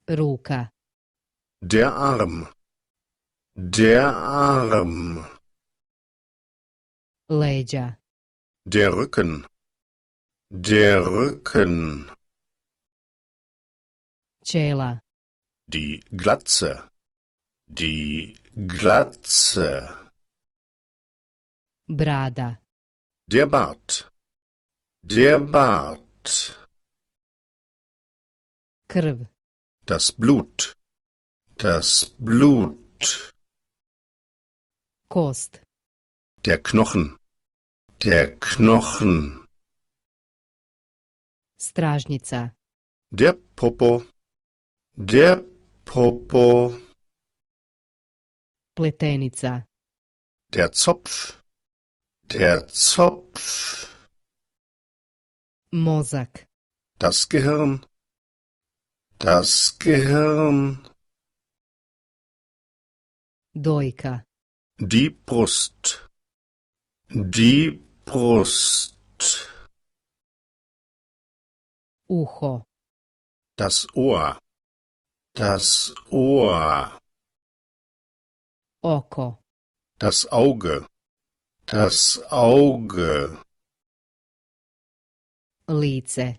Ruka. Der Arm. Der Arm. Leđa. Der Rücken. Der Rücken. Ćela. Die Glatze. Die Glatze. Brada. Der Bart. Der Bart. Krv. Das Blut. Das Blut. Kost. Der Knochen. Der Knochen. Stražnjica. Der Popo. Der Popo. Pletenica. Der Zopf. Der Zopf. Mozak. Das Gehirn. Das Gehirn. Dojka. Die Brust. Die Brust. Uho. Das Ohr. Das Ohr. Oko. Das Auge. Das Auge. Lice.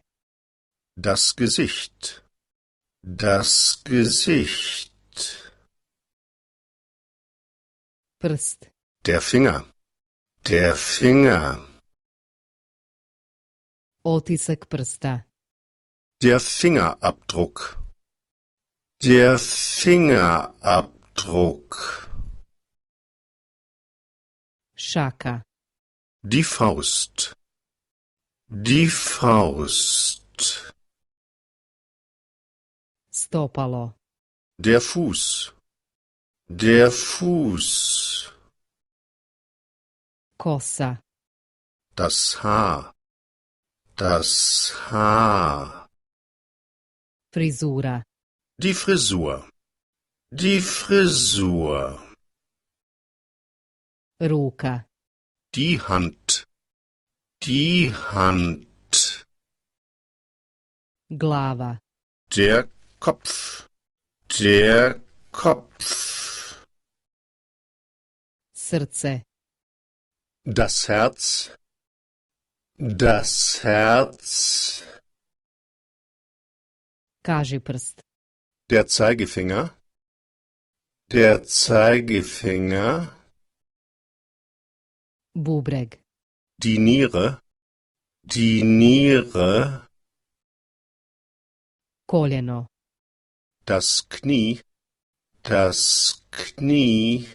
Das Gesicht. Das Gesicht. Prst. Der Finger. Der Finger. Otisak prsta. Der Fingerabdruck. Der Fingerabdruck. Šaka. Die Faust. Die Faust. Stopalo. Der Fuß. Der Fuß. Kosa. Das Haar. Das Haar. Frizura. Die Frisur. Die Frisur. Ruka. Die Hand. Die Hand. Glava. Der Kopf. Der Kopf. Srce. Das Herz. Das Herz. Kažiprst. Der Zeigefinger. Der Zeigefinger. Bubreg. Die Niere. Die Niere. Koljeno. Das Knie. Das Knie.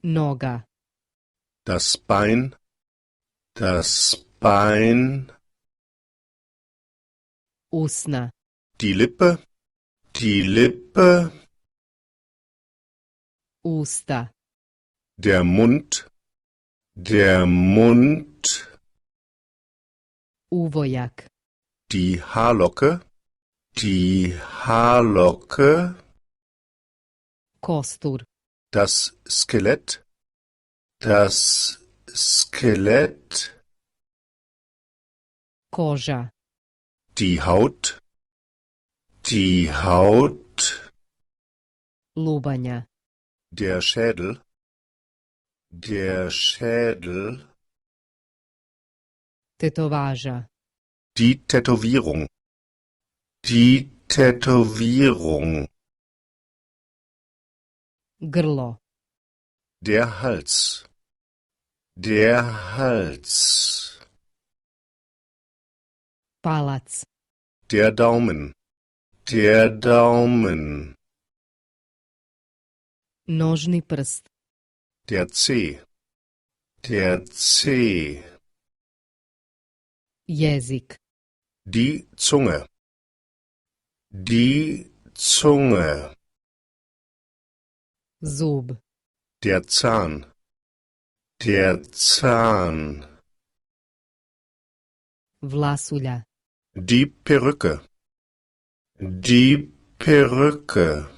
Noga. Das Bein. Das Bein. Usna. Die Lippe. Die Lippe. Usta. Der Mund. Der Mund. Uvojak. Die Haarlocke. Die Haarlocke. Kostur. Das Skelett. Das Skelett. Koža. Die Haut. Die Haut. Lubanja. Der Schädel. Der Schädel. Tetovaža. Die Tätowierung. Die Tätowierung. Grlo. Der Hals. Der Hals. Palac. Der Daumen. Der Daumen. Nožni prst. Der Zeh. Der Zeh. Jezik. Die Zunge. Die Zunge. Zub. Der Zahn. Der Zahn. Vlasulja. Die Perücke. Die Perücke.